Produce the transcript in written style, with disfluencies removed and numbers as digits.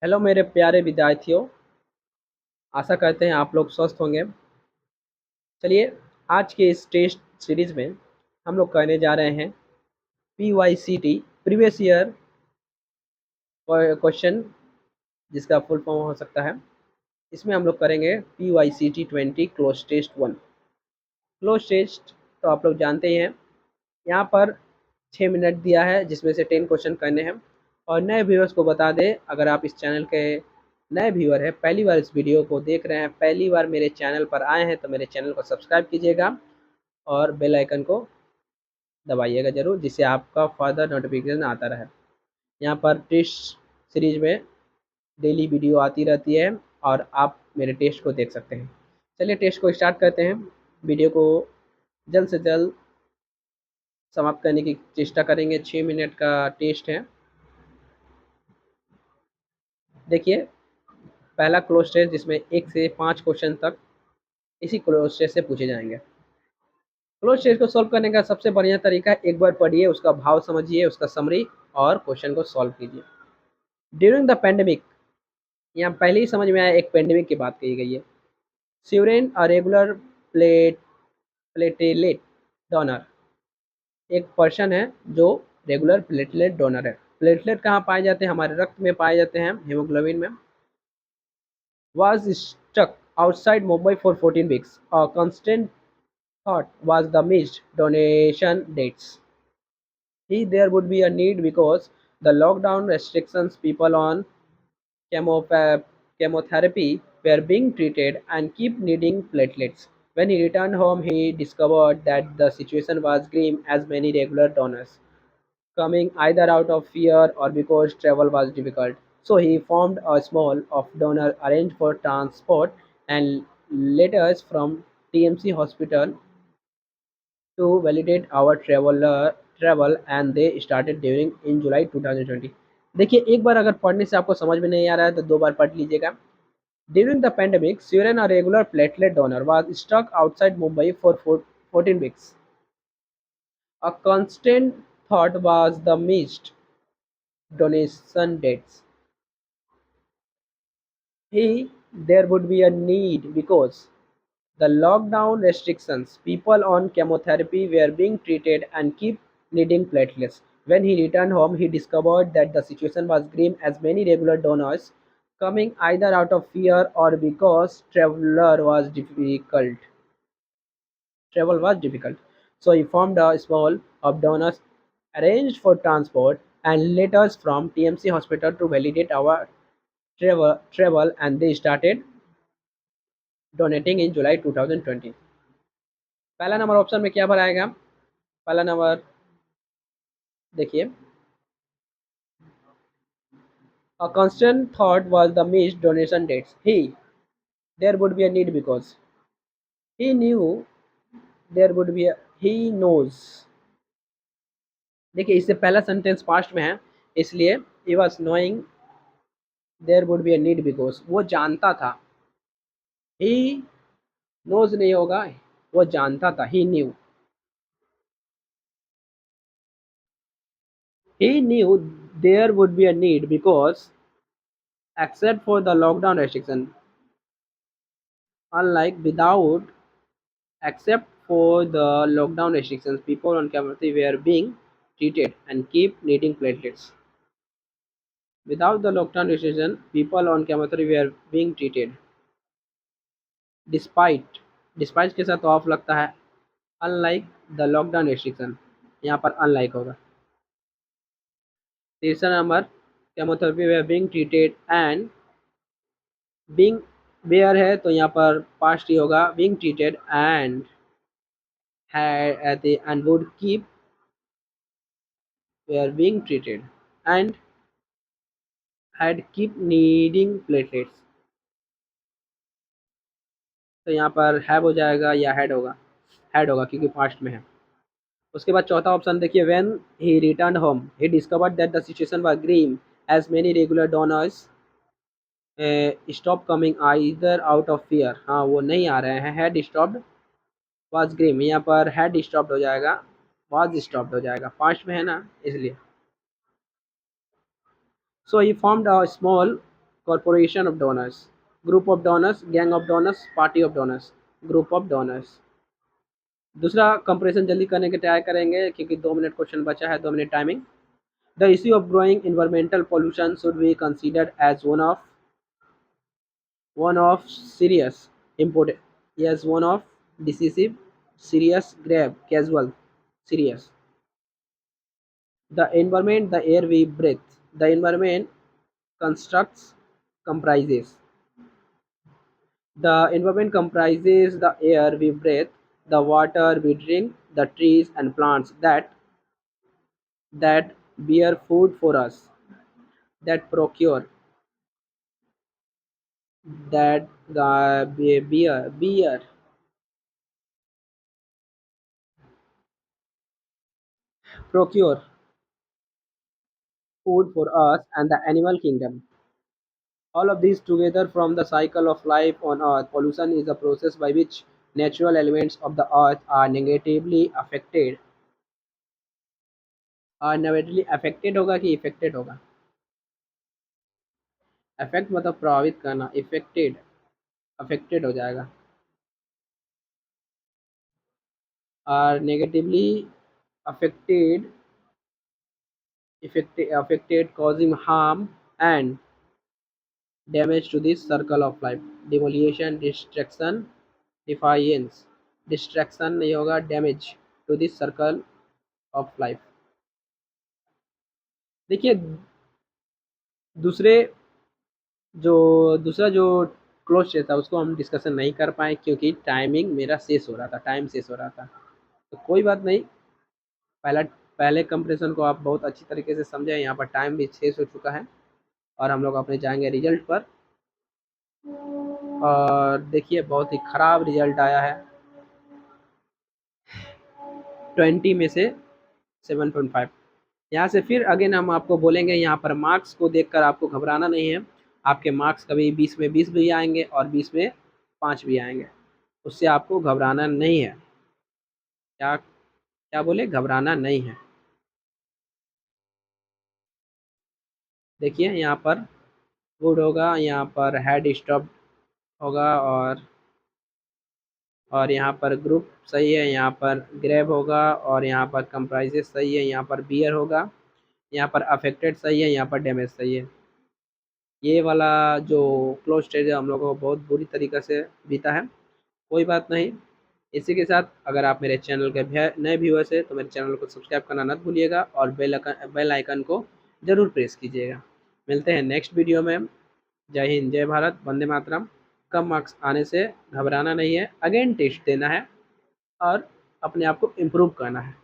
Hello मेरे प्यारे विद्यार्थियों, आशा करते हैं आप लोग स्वस्थ होंगे। चलिए, आज के इस टेस्ट सीरीज में हम लोग करने जा रहे हैं PYCT प्रीवियस ईयर क्वेश्चन, जिसका फुल फॉर्म हो सकता है। इसमें हम लोग करेंगे PYCT 20 cloze test 1। Cloze test तो आप लोग जानते ही हैं। यहाँ पर 6 मिनट दिया है, जिसमें से 10 क्वेश्चन करने हैं। और नए व्यूअर्स को बता दें, अगर आप इस चैनल के नए व्यूअर हैं, पहली बार इस वीडियो को देख रहे हैं, पहली बार मेरे चैनल पर आए हैं, तो मेरे चैनल को सब्सक्राइब कीजिएगा और बेल आइकन को दबाइएगा ज़रूर, जिससे आपका फर्दर नोटिफिकेशन आता रहे। यहाँ पर टेस्ट सीरीज में डेली वीडियो आती रहती है और आप मेरे टेस्ट को देख सकते हैं। चलिए टेस्ट को स्टार्ट करते हैं। वीडियो को जल्द से जल्द समाप्त करने की चेष्टा करेंगे। 6 मिनट का टेस्ट है। देखिए, पहला क्लोज टेस्ट, जिसमें 1 से 5 क्वेश्चन तक इसी क्लोज टेस्ट से पूछे जाएंगे। क्लोज टेस्ट को सॉल्व करने का सबसे बढ़िया तरीका है, एक बार पढ़िए, उसका भाव समझिए, उसका समरी और क्वेश्चन को सॉल्व कीजिए। ड्यूरिंग द पेंडेमिक, यहाँ पहले ही समझ में आया, एक पेंडेमिक की बात कही गई है। स्यूरेन अ रेगुलर प्लेटेलेट डोनर, एक पर्सन है जो रेगुलर प्लेटलेट डोनर है। प्लेटलेट कहाँ पाए जाते हैं? हमारे रक्त में पाए जाते हैं, हेमोग्लोबिन में। was stuck outside Mumbai for 14 weeks. A constant thought was the missed donation dates. There would be a need because the lockdown restrictions, people on chemotherapy were being treated and keep needing platelets. When he returned home, he discovered that the situation was grim, as many regular donors coming either out of fear or because travel was difficult. So he formed a small of donor arranged for transport and letters from TMC hospital to validate our travel, and they started during in July 2020. देखिए, एक बार अगर पढ़ने से आपको समझ में नहीं आ रहा है तो 2 बार पढ़ लीजिएगा। During the pandemic, Suren, a regular platelet donor, was stuck outside Mumbai for 14 weeks. A constant thought was the missed donation dates. There would be a need because the lockdown restrictions, people on chemotherapy were being treated and keep needing platelets. When he returned home, he discovered that the situation was grim, as many regular donors coming either out of fear or because travel was difficult. So he formed a small of donors arranged for transport and letters from TMC hospital to validate our travel, and they started donating in July 2020. पहला number option में क्या भराएगा? पहला number देखिए, a constant thought was the missed donation dates. There would be a need because he knew there would be a, he knows। देखिए, इससे पहला sentence past में है, इसलिए he was knowing there would be a need because, वो जानता था। he knows नहीं होगा, वो जानता था, he knew। He knew there would be a need because, except for the lockdown restriction, unlike without, except for the lockdown restrictions, people on chemotherapy were being treated and keep needing platelets. Without the lockdown restriction, people on chemotherapy were being treated. Despite के साथ of लगता है, unlike the lockdown restriction, यहाँ पर unlike होगा। तीसरा number, chemotherapy were being treated and being where है, तो यहाँ पर पास्ट ही होगा, being treated and and would keep were being treated and had keep needing platelets। तो यहाँ पर हैव हो जाएगा या हैड होगा क्योंकि पास्ट में है। उसके बाद चौथा ऑप्शन देखिए, when he return home he discovered that the situation was grim, as many regular donors stop coming either out of fear. हाँ, वो नहीं आ रहे हैं। हैड स्टॉप्ड वाज ग्रीम, यहाँ पर हैड स्टॉप्ड हो जाएगा, वाज स्टॉप्ड हो जाएगा, पास्ट में है ना, इसलिए। So he formed a small corporation of donors, group of donors, gang of donors, party of donors, group of donors. दूसरा कंपैरिजन जल्दी करने की ट्राई करेंगे क्योंकि 2 मिनट क्वेश्चन बचा है, 2 minute timing. The issue of growing environmental pollution should be considered as one of serious important, yes, one of decisive, serious, grave, casual, serious. The environment, the air we breathe. The environment constructs, comprises. The environment comprises the air we breathe, the water we drink, the trees and plants that bear food for us, that procure, that bear procure food for us, and the animal kingdom. All of these together form the cycle of life on Earth. Pollution is the process by which natural elements of the Earth are negatively affected होगा कि affected होगा? Affect मतलब प्रभावित करना, affected affected हो जाएगा। Or negatively affected affected causing harm and damage to this circle of life. Demolition, destruction, defiance, distraction नहीं होगा, damage to this circle of life। देखिए, दूसरे दूसरा जो क्लोज था उसको हम डिस्कशन नहीं कर पाए क्योंकि टाइमिंग मेरा शेष हो रहा था, टाइम शेष हो रहा था। तो कोई बात नहीं, पहला पहले कंपैरिजन को आप बहुत अच्छी तरीके से समझे। यहाँ पर टाइम भी शेष हो चुका है और हम लोग अपने जाएंगे रिजल्ट पर। और देखिए, बहुत ही ख़राब रिजल्ट आया है, 20 में से 7.5। यहाँ से फिर अगेन हम आपको बोलेंगे, यहाँ पर मार्क्स को देखकर आपको घबराना नहीं है। आपके मार्क्स कभी 20 में 20 भी आएंगे और 20 में 5 भी आएंगे, उससे आपको घबराना नहीं है। क्या क्या बोले? घबराना नहीं है। देखिए, यहाँ पर वुड होगा, यहाँ पर हेड स्टॉप होगा, और यहाँ पर ग्रुप सही है, यहाँ पर ग्रेब होगा, और यहाँ पर कंप्राइजेस सही है, यहाँ पर बियर होगा, यहाँ पर अफेक्टेड सही है, यहाँ पर डैमेज सही है। ये वाला जो क्लोज स्टेज है हम लोगों को बहुत बुरी तरीके से बीता है। कोई बात नहीं। इसी के साथ अगर आप मेरे चैनल के नए व्यूअर्स हैं तो मेरे चैनल को सब्सक्राइब करना मत भूलिएगा और बेल आइकन को ज़रूर प्रेस कीजिएगा। मिलते हैं नेक्स्ट वीडियो में। जय हिंद, जय भारत, वंदे मातरम। कम मार्क्स आने से घबराना नहीं है, अगेन टेस्ट देना है और अपने आप को इम्प्रूव करना है।